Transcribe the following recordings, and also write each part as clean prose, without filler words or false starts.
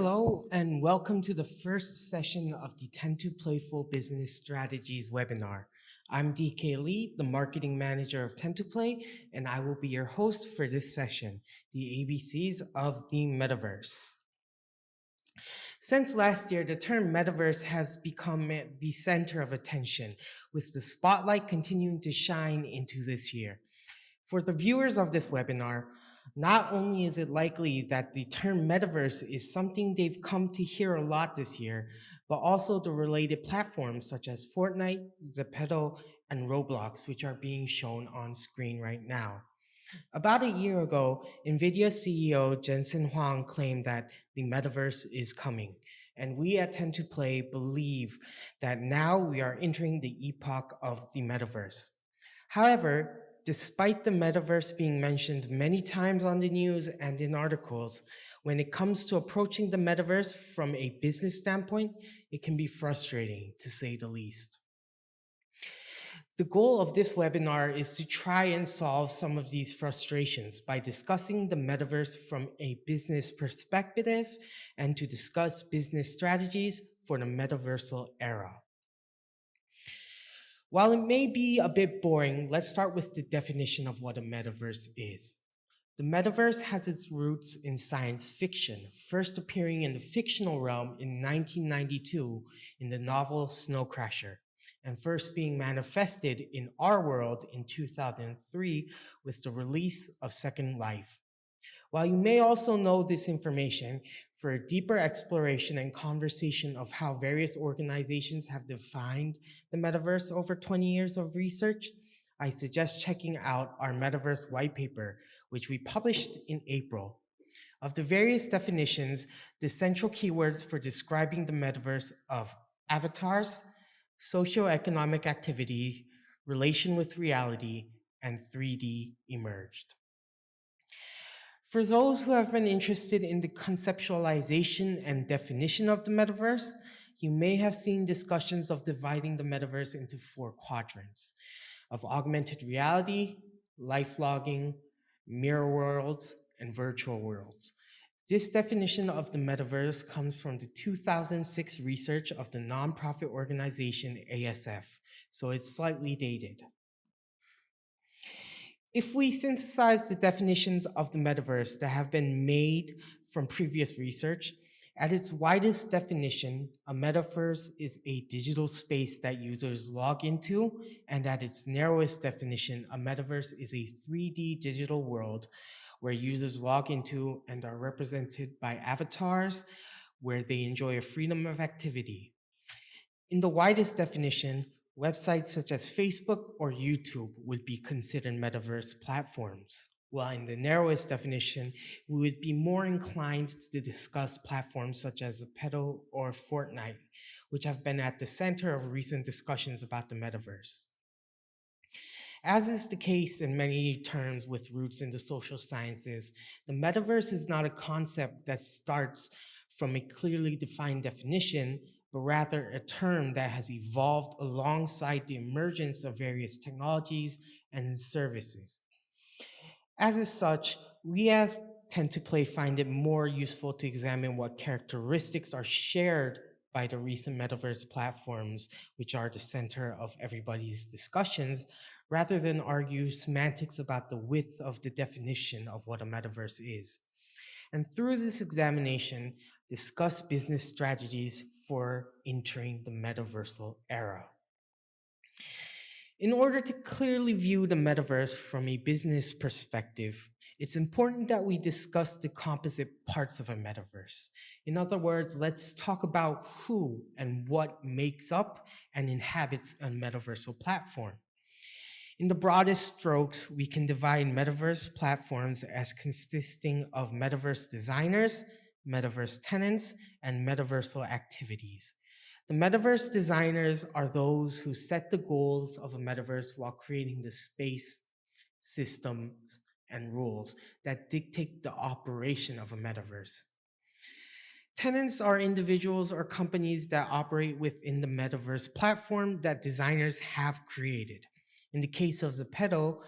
Hello and welcome to the first session of the TentuPLAYful Business Strategies webinar. I'm DK Lee, the marketing manager of TentuPlay, and I will be your host for this session, the ABCs of the Metaverse. Since last year, the term Metaverse has become the center of attention, with the spotlight continuing to shine into this year. For the viewers of this webinar, not only is it likely that the term metaverse is something they've come to hear a lot this year, but also the related platforms such as Fortnite, Zepeto, and Roblox, which are being shown on screen right now. About a year ago, NVIDIA CEO Jensen Huang claimed that the metaverse is coming, and we at Tend2Play believe that now we are entering the epoch of the metaverse. However, despite the metaverse being mentioned many times on the news and in articles, when it comes to approaching the metaverse from a business standpoint, it can be frustrating to say the least. The goal of this webinar is to try and solve some of these frustrations by discussing the metaverse from a business perspective and to discuss business strategies for the metaversal era. While it may be a bit boring, let's start with the definition of what a metaverse is. The metaverse has its roots in science fiction, first appearing in the fictional realm in 1992 in the novel Snow Crasher, and first being manifested in our world in 2003 with the release of Second Life. While you may also know this information, for a deeper exploration and conversation of how various organizations have defined the metaverse over 20 years of research, I suggest checking out our metaverse white paper, which we published in April. Of the various definitions, the central keywords for describing the metaverse of avatars, socioeconomic activity, relation with reality, and 3D emerged. For those who have been interested in the conceptualization and definition of the metaverse, you may have seen discussions of dividing the metaverse into 4 quadrants of augmented reality, life logging, mirror worlds, and virtual worlds. This definition of the metaverse comes from the 2006 research of the nonprofit organization ASF, so it's slightly dated. If we synthesize the definitions of the metaverse that have been made from previous research, at its widest definition, a metaverse is a digital space that users log into, and at its narrowest definition, a metaverse is a 3D digital world where users log into and are represented by avatars where they enjoy a freedom of activity. In the widest definition, websites such as Facebook or YouTube would be considered metaverse platforms, while in the narrowest definition, we would be more inclined to discuss platforms such as Zepeto or Fortnite, which have been at the center of recent discussions about the metaverse. As is the case in many terms with roots in the social sciences, the metaverse is not a concept that starts from a clearly defined definition, but rather a term that has evolved alongside the emergence of various technologies and services. As such, we as Tend2Play find it more useful to examine what characteristics are shared by the recent metaverse platforms, which are the center of everybody's discussions, rather than argue semantics about the width of the definition of what a metaverse is. And through this examination, discuss business strategies for entering the metaversal era. In order to clearly view the metaverse from a business perspective, it's important that we discuss the composite parts of a metaverse. In other words, let's talk about who and what makes up and inhabits a metaversal platform. In the broadest strokes, we can divide metaverse platforms as consisting of metaverse designers, metaverse tenants, and metaversal activities. The metaverse designers are those who set the goals of a metaverse while creating the space, systems, and rules that dictate the operation of a metaverse. Tenants are individuals or companies that operate within the metaverse platform that designers have created. In the case of Zepeto,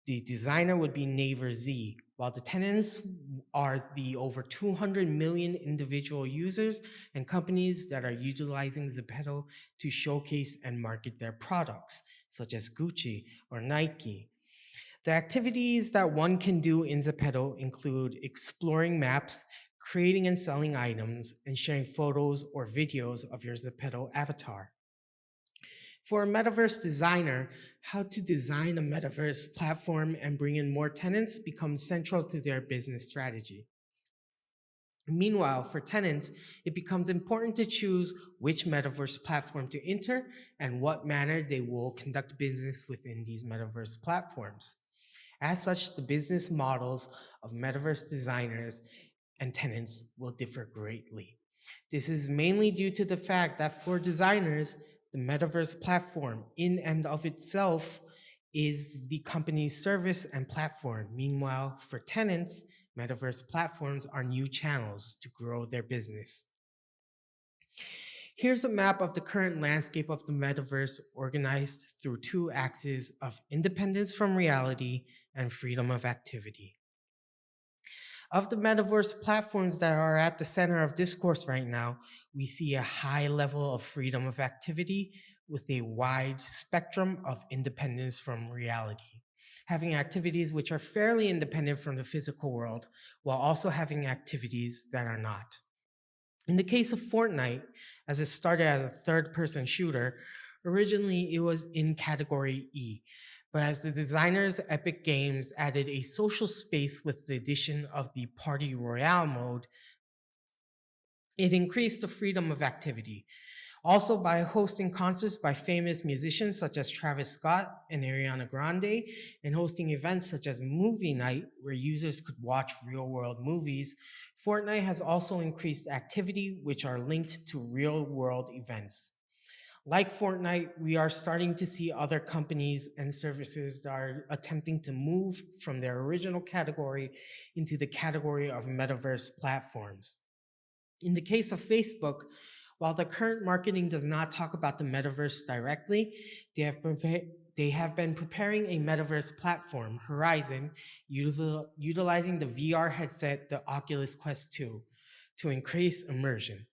the designer would be Naver Z, while the tenants are the over 200 million individual users and companies that are utilizing Zepeto to showcase and market their products, such as Gucci or Nike. The activities that one can do in Zepeto include exploring maps, creating and selling items, and sharing photos or videos of your Zepeto avatar. For a metaverse designer, how to design a metaverse platform and bring in more tenants becomes central to their business strategy. Meanwhile, for tenants, it becomes important to choose which metaverse platform to enter and what manner they will conduct business within these metaverse platforms. As such, the business models of metaverse designers and tenants will differ greatly. This is mainly due to the fact that for designers, the metaverse platform in and of itself is the company's service and platform. Meanwhile, for tenants, metaverse platforms are new channels to grow their business. Here's a map of the current landscape of the metaverse organized through two axes of independence from reality and freedom of activity. Of the metaverse platforms that are at the center of discourse right now, we see a high level of freedom of activity with a wide spectrum of independence from reality, having activities which are fairly independent from the physical world while also having activities that are not. In the case of Fortnite, as it started as a third person shooter, originally it was in category E. But as the designers Epic Games added a social space with the addition of the Party Royale mode, it increased the freedom of activity. Also, by hosting concerts by famous musicians such as Travis Scott and Ariana Grande, and hosting events such as Movie Night, where users could watch real world movies, Fortnite has also increased activity which are linked to real world events. Like Fortnite, we are starting to see other companies and services that are attempting to move from their original category into the category of metaverse platforms. In the case of Facebook, while the current marketing does not talk about the metaverse directly, they have been preparing a metaverse platform, Horizon, utilizing the VR headset, the Oculus Quest 2, to increase immersion.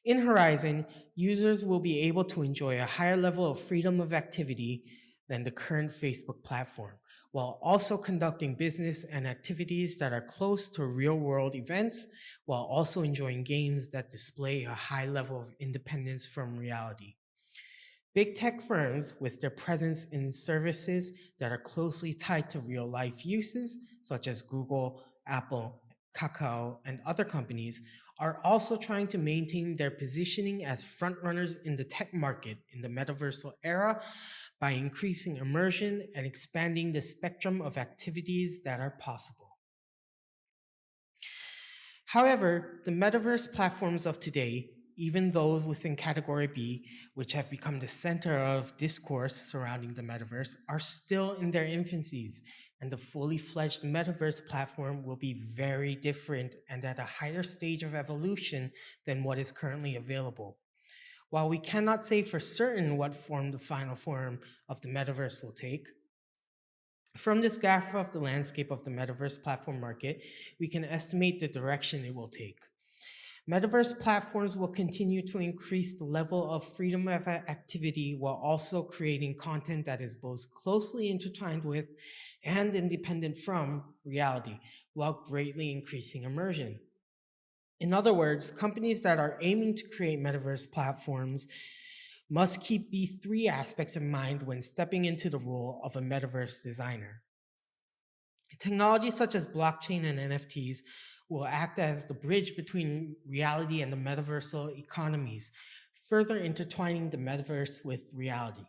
In Horizon, users will be able to enjoy a higher level of freedom of activity than the current Facebook platform, while also conducting business and activities that are close to real world events, while also enjoying games that display a high level of independence from reality. Big tech firms, with their presence in services that are closely tied to real life uses, such as Google, Apple, Kakao, and other companies, are also trying to maintain their positioning as frontrunners in the tech market in the metaversal era by increasing immersion and expanding the spectrum of activities that are possible. However, the metaverse platforms of today, even those within Category B, which have become the center of discourse surrounding the metaverse, are still in their infancies, and the fully fledged metaverse platform will be very different and at a higher stage of evolution than what is currently available. While we cannot say for certain what form the final form of the metaverse will take, from this graph of the landscape of the metaverse platform market, we can estimate the direction it will take. Metaverse platforms will continue to increase the level of freedom of activity while also creating content that is both closely intertwined with and independent from reality, while greatly increasing immersion. In other words, companies that are aiming to create metaverse platforms must keep these three aspects in mind when stepping into the role of a metaverse designer. Technologies such as blockchain and NFTs will act as the bridge between reality and the metaversal economies, further intertwining the metaverse with reality.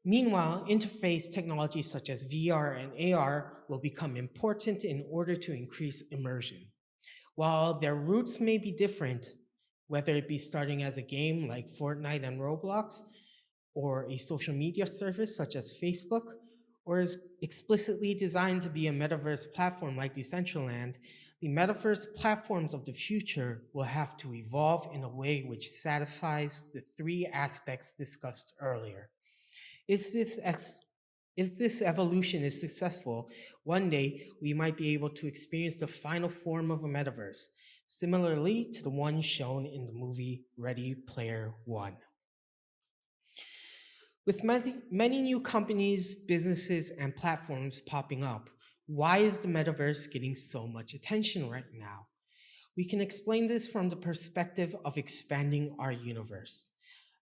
Meanwhile, interface technologies such as VR and AR will become important in order to increase immersion. While their roots may be different, whether it be starting as a game like Fortnite and Roblox, or a social media service such as Facebook, or is explicitly designed to be a metaverse platform like Decentraland, the metaverse platforms of the future will have to evolve in a way which satisfies the three aspects discussed earlier. Is this If this evolution is successful, one day we might be able to experience the final form of a metaverse, similarly to the one shown in the movie Ready Player One. With many new companies, businesses, and platforms popping up, why is the metaverse getting so much attention right now? We can explain this from the perspective of expanding our universe.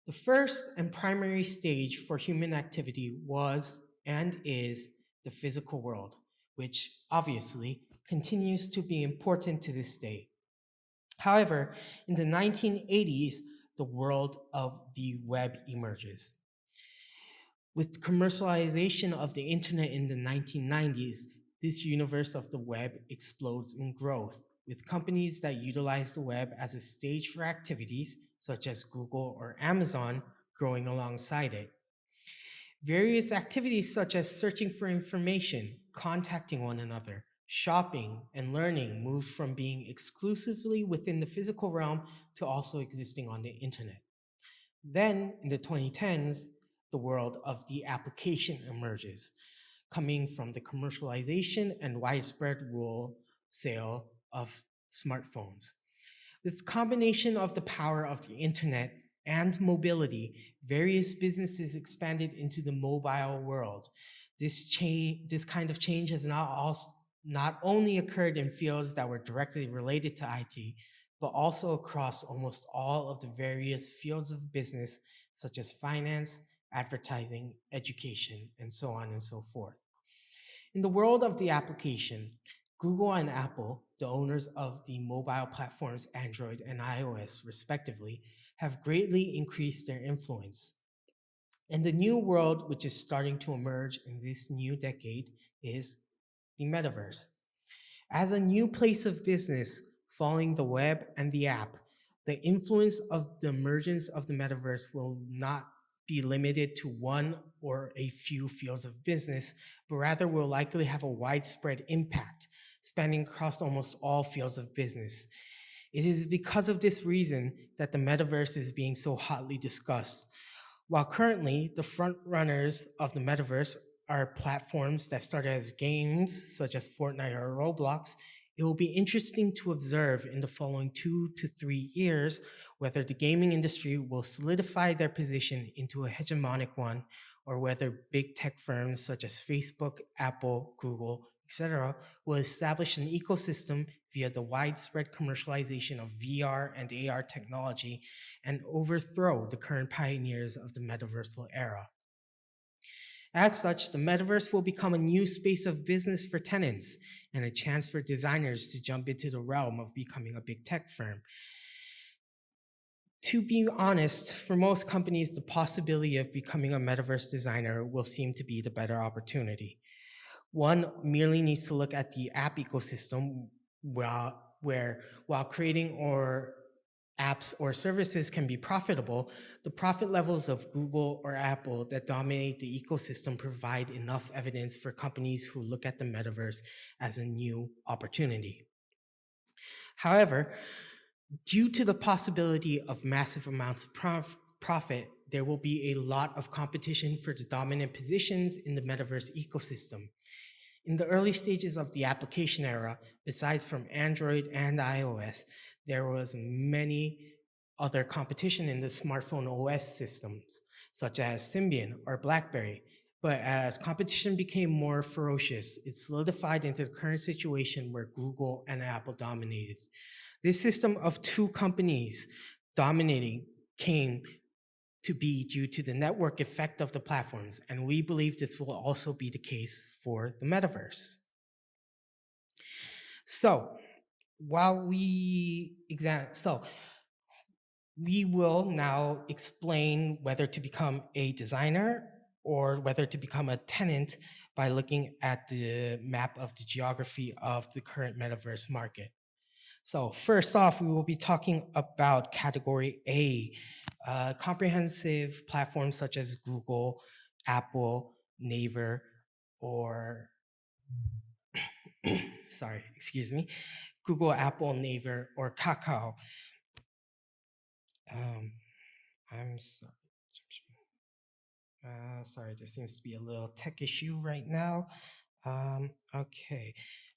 The first and primary stage for human activity was and is the physical world, which obviously continues to be important to this day. However, in the 1980s, the world of the web emerges. With commercialization of the internet in the 1990s, this universe of the web explodes in growth, with companies that utilize the web as a stage for activities, such as Google or Amazon, growing alongside it. Various activities such as searching for information, contacting one another, shopping, and learning moved from being exclusively within the physical realm to also existing on the internet. Then, in the 2010s, the world of the application emerges, coming from the commercialization and widespread rural sale of smartphones. With combination of the power of the internet and mobility, various businesses expanded into the mobile world. This kind of change has not only occurred in fields that were directly related to IT, but also across almost all of the various fields of business, such as finance, advertising, education, and so on and so forth. In the world of the application, Google and Apple, the owners of the mobile platforms Android and iOS, respectively, have greatly increased their influence. And the new world, which is starting to emerge in this new decade, is the metaverse. As a new place of business following the web and the app, the influence of the emergence of the metaverse will not be limited to one or a few fields of business, but rather will likely have a widespread impact, spanning across almost all fields of business. It is because of this reason that the metaverse is being so hotly discussed. While currently the front runners of the metaverse are platforms that started as games such as Fortnite or Roblox, it will be interesting to observe in the following 2 to 3 years whether the gaming industry will solidify their position into a hegemonic one, or whether big tech firms such as Facebook, Apple, Google, etc., will establish an ecosystem via the widespread commercialization of VR and AR technology and overthrow the current pioneers of the metaversal era. As such, the metaverse will become a new space of business for tenants and a chance for designers to jump into the realm of becoming a big tech firm. To be honest, for most companies, the possibility of becoming a metaverse designer will seem to be the better opportunity. One merely needs to look at the app ecosystem while creating or apps or services can be profitable, the profit levels of Google or Apple that dominate the ecosystem provide enough evidence for companies who look at the metaverse as a new opportunity. However, due to the possibility of massive amounts of profit, there will be a lot of competition for the dominant positions in the metaverse ecosystem. In the early stages of the application era, besides from Android and iOS, there was many other competition in the smartphone OS systems, such as Symbian or BlackBerry. But as competition became more ferocious, it solidified into the current situation where Google and Apple dominated. This system of two companies dominating came to be due to the network effect of the platforms, and we believe this will also be the case for the metaverse. So, while we we will now explain whether to become a designer or whether to become a tenant by looking at the map of the geography of the current metaverse market. So first off, we will be talking about category A, comprehensive platforms such as Google, Apple, Naver, or sorry, excuse me, Google, Apple, Naver, or Kakao. Um, I'm sorry. Sorry, there seems to be a little tech issue right now. Okay.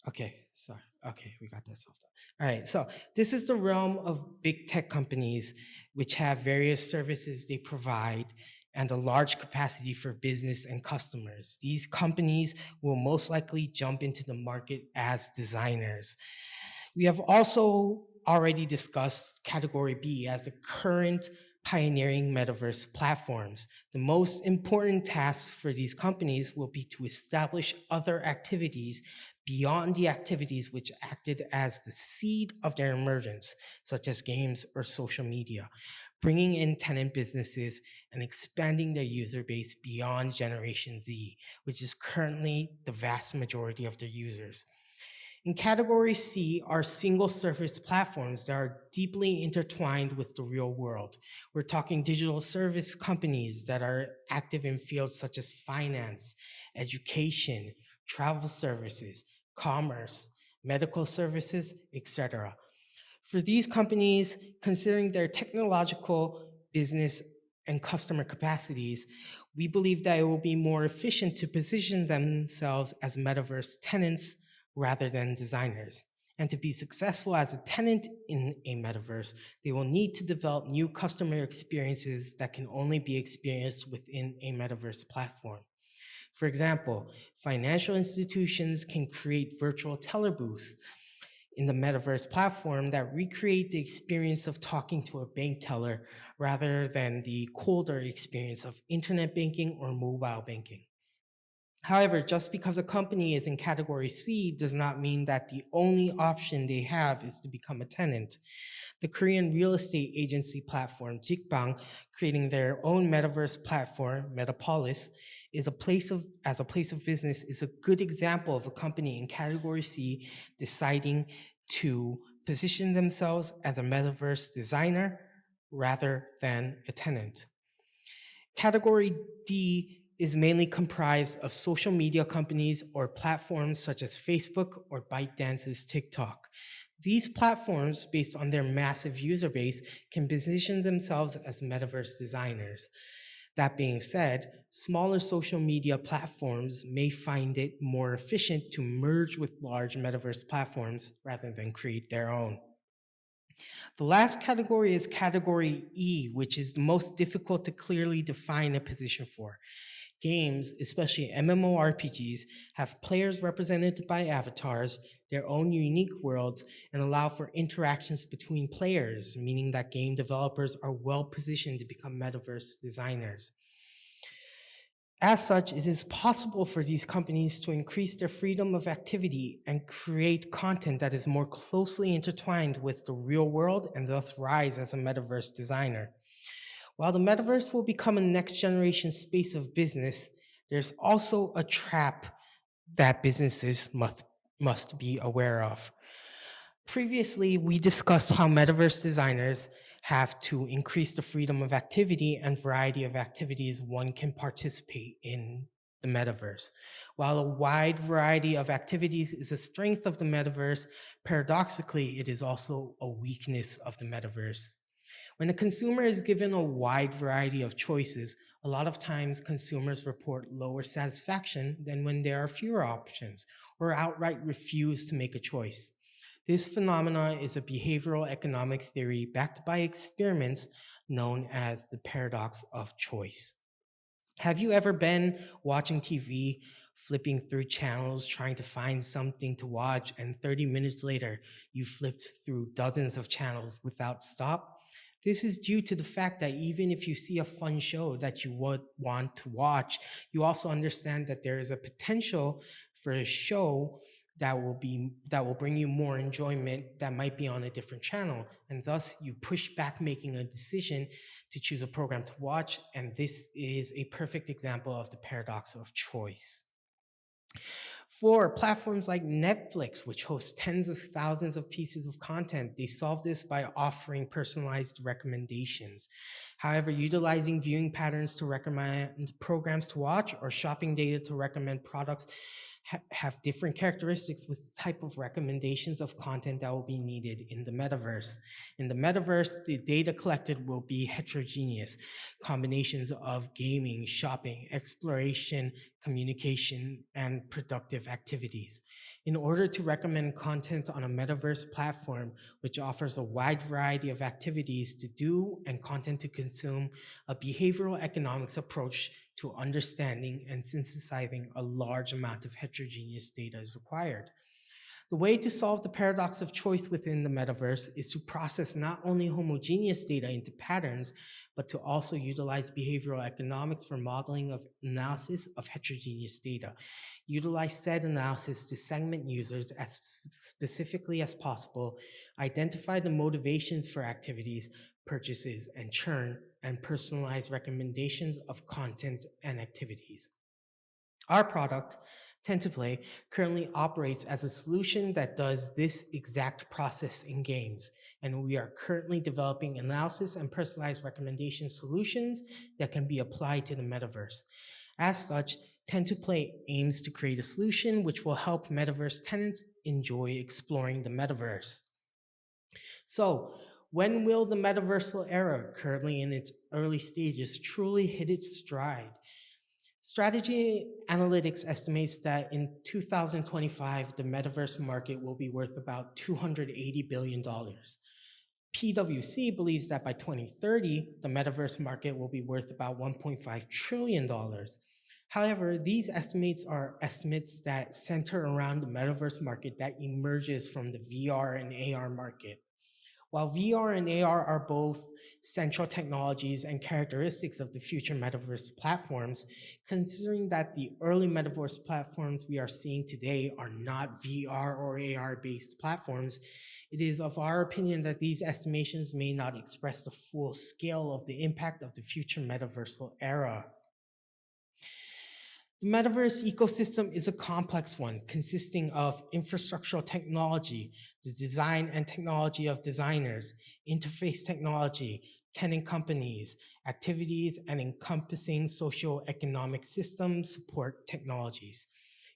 Okay, sorry. Okay, we got that solved. All right, so this is the realm of big tech companies which have various services they provide and a large capacity for business and customers. These companies will most likely jump into the market as designers. We have also already discussed Category B as the current pioneering metaverse platforms. The most important tasks for these companies will be to establish other activities beyond the activities which acted as the seed of their emergence, such as games or social media, bringing in tenant businesses and expanding their user base beyond Generation Z, which is currently the vast majority of their users. In Category C are single surface platforms that are deeply intertwined with the real world. We're talking digital service companies that are active in fields such as finance, education, travel services, commerce, medical services, etc. For these companies, considering their technological, business, and customer capacities, we believe that it will be more efficient to position themselves as metaverse tenants rather than designers. And to be successful as a tenant in a metaverse, they will need to develop new customer experiences that can only be experienced within a metaverse platform. For example, financial institutions can create virtual teller booths in the metaverse platform that recreate the experience of talking to a bank teller rather than the colder experience of internet banking or mobile banking. However, just because a company is in Category C does not mean that the only option they have is to become a tenant. The Korean real estate agency platform Jikbang, creating their own metaverse platform, Metapolis, is a place of as a place of business is a good example of a company in Category C deciding to position themselves as a metaverse designer rather than a tenant. Category D is mainly comprised of social media companies or platforms such as Facebook or ByteDance's TikTok. These platforms, based on their massive user base, can position themselves as metaverse designers. That being said, smaller social media platforms may find it more efficient to merge with large metaverse platforms rather than create their own. The last category is Category E, which is the most difficult to clearly define a position for. Games, especially MMORPGs, have players represented by avatars, their own unique worlds, and allow for interactions between players, meaning that game developers are well positioned to become metaverse designers. As such, it is possible for these companies to increase their freedom of activity and create content that is more closely intertwined with the real world and thus rise as a metaverse designer. While the metaverse will become a next generation space of business, there's also a trap that businesses must be aware of. Previously, we discussed how metaverse designers have to increase the freedom of activity and variety of activities one can participate in the metaverse. While a wide variety of activities is a strength of the metaverse, paradoxically, it is also a weakness of the metaverse. When a consumer is given a wide variety of choices, a lot of times consumers report lower satisfaction than when there are fewer options or outright refuse to make a choice. This phenomenon is a behavioral economic theory backed by experiments known as the paradox of choice. Have you ever been watching TV, flipping through channels, trying to find something to watch, and 30 minutes later, you flipped through dozens of channels without stop? This is due to the fact that even if you see a fun show that you would want to watch, you also understand that there is a potential for a show that will bring you more enjoyment that might be on a different channel, and thus you push back making a decision to choose a program to watch, and this is a perfect example of the paradox of choice. For platforms like Netflix, which hosts tens of thousands of pieces of content, they solve this by offering personalized recommendations. However, utilizing viewing patterns to recommend programs to watch or shopping data to recommend products have different characteristics with the type of recommendations of content that will be needed in the metaverse. In the metaverse, the data collected will be heterogeneous, combinations of gaming, shopping, exploration, communication, and productive activities. In order to recommend content on a metaverse platform, which offers a wide variety of activities to do and content to consume, a behavioral economics approach to understanding and synthesizing a large amount of heterogeneous data is required. The way to solve the paradox of choice within the metaverse is to process not only homogeneous data into patterns, but to also utilize behavioral economics for modeling of analysis of heterogeneous data. Utilize said analysis to segment users as specifically as possible, identify the motivations for activities, purchases, and churn, and personalize recommendations of content and activities. Our product, TentuPLAY, currently operates as a solution that does this exact process in games, and we are currently developing analysis and personalized recommendation solutions that can be applied to the metaverse. As such, TentuPLAY aims to create a solution which will help metaverse tenants enjoy exploring the metaverse. So, when will the metaversal era, currently in its early stages, truly hit its stride? Strategy Analytics estimates that in 2025, the metaverse market will be worth about $280 billion. PwC believes that by 2030, the metaverse market will be worth about $1.5 trillion. However, these estimates are estimates that center around the metaverse market that emerges from the VR and AR market. While VR and AR are both central technologies and characteristics of the future metaverse platforms, considering that the early metaverse platforms we are seeing today are not VR or AR based platforms, it is of our opinion that these estimations may not express the full scale of the impact of the future metaversal era. The metaverse ecosystem is a complex one consisting of infrastructural technology, the design and technology of designers, interface technology, tenant companies, activities, and encompassing socio-economic system support technologies.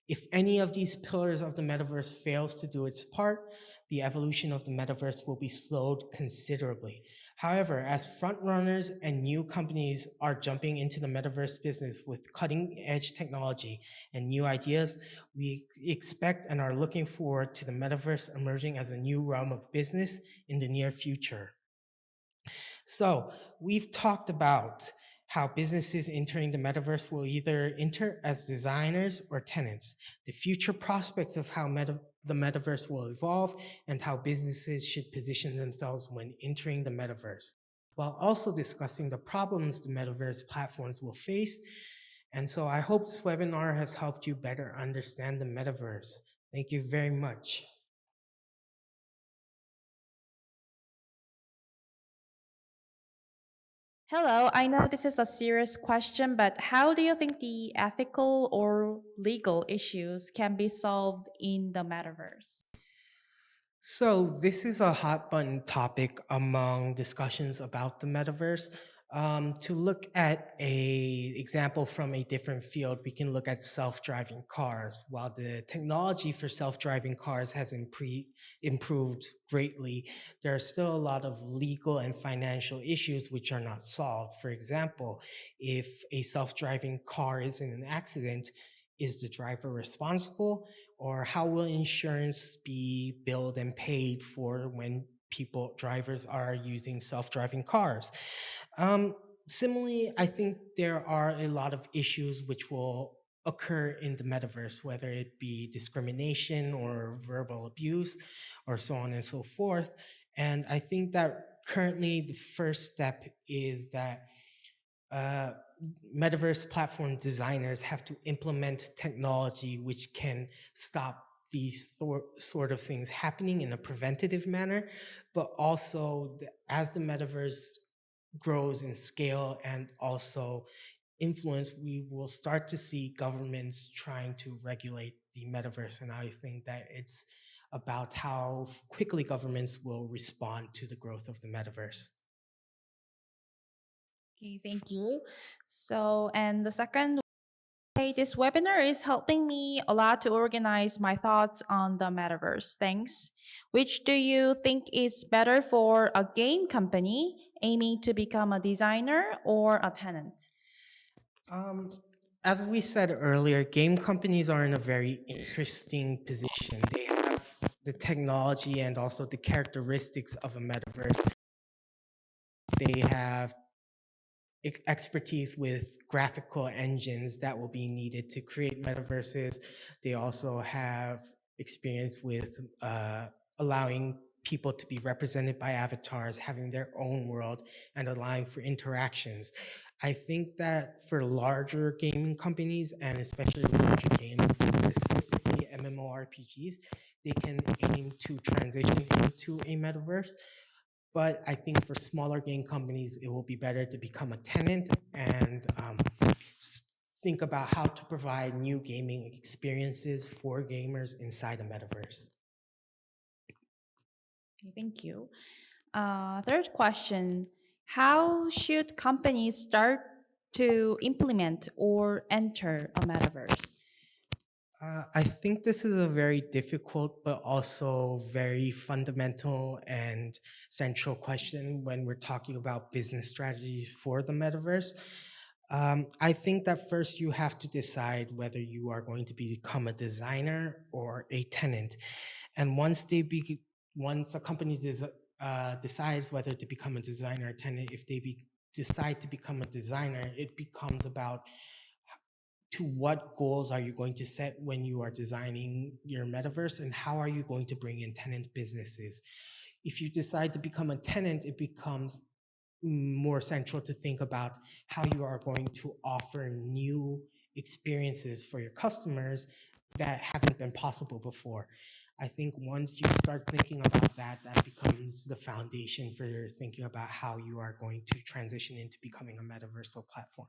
If any of these pillars of the metaverse fails to do its part, the evolution of the metaverse will be slowed considerably. However, as frontrunners and new companies are jumping into the metaverse business with cutting edge technology and new ideas, we expect and are looking forward to the metaverse emerging as a new realm of business in the near future. So, we've talked about how businesses entering the metaverse will either enter as designers or tenants, the future prospects of how the metaverse will evolve, and how businesses should position themselves when entering the metaverse, while also discussing the problems the metaverse platforms will face. And so I hope this webinar has helped you better understand the metaverse. Thank you very much. Hello, I know this is a serious question, but how do you think the ethical or legal issues can be solved in the metaverse? So this is a hot button topic among discussions about the metaverse. To look at a example from a different field, we can look at self-driving cars. While the technology for self-driving cars has improved greatly, there are still a lot of legal and financial issues which are not solved. For example, if a self-driving car is in an accident, is the driver responsible? Or how will insurance be billed and paid for when drivers are using self-driving cars? Um, Similarly, I think there are a lot of issues which will occur in the metaverse, whether it be discrimination or verbal abuse or so on and so forth. And I think that currently the first step is that uh, metaverse platform designers have to implement technology which can stop these sort of things happening in a preventative manner, but also as the metaverse grows in scale and also influence, we will start to see governments trying to regulate the metaverse. And I think that it's about how quickly governments will respond to the growth of the metaverse. Okay, thank you. So, and the second, This webinar is helping me a lot to organize my thoughts on the metaverse. Thanks. Which do you think is better for a game company aiming to become a designer or a tenant? Um, as we said earlier, game companies are in a very interesting position. They have the technology and also the characteristics of a metaverse. They have expertise with graphical engines that will be needed to create metaverses. They also have experience with allowing people to be represented by avatars, having their own world, and allowing for interactions. I think that for larger gaming companies, and especially larger games, specifically MMORPGs, they can aim to transition into a metaverse. But I think for smaller game companies, it will be better to become a tenant and think about how to provide new gaming experiences for gamers inside a metaverse. Okay, thank you. Third question. How should companies start to implement or enter a metaverse? I think this is a very difficult but also very fundamental and central question when we're talking about business strategies for the metaverse. I think that first you have to decide whether you are going to become a designer or a tenant. And once a company decides whether to become a designer or tenant, if they decide to become a designer, it becomes about to what goals are you going to set when you are designing your metaverse, and how are you going to bring in tenant businesses. If you decide to become a tenant, it becomes more central to think about how you are going to offer new experiences for your customers that haven't been possible before. I think once you start thinking about that, that becomes the foundation for thinking about how you are going to transition into becoming a metaversal platform.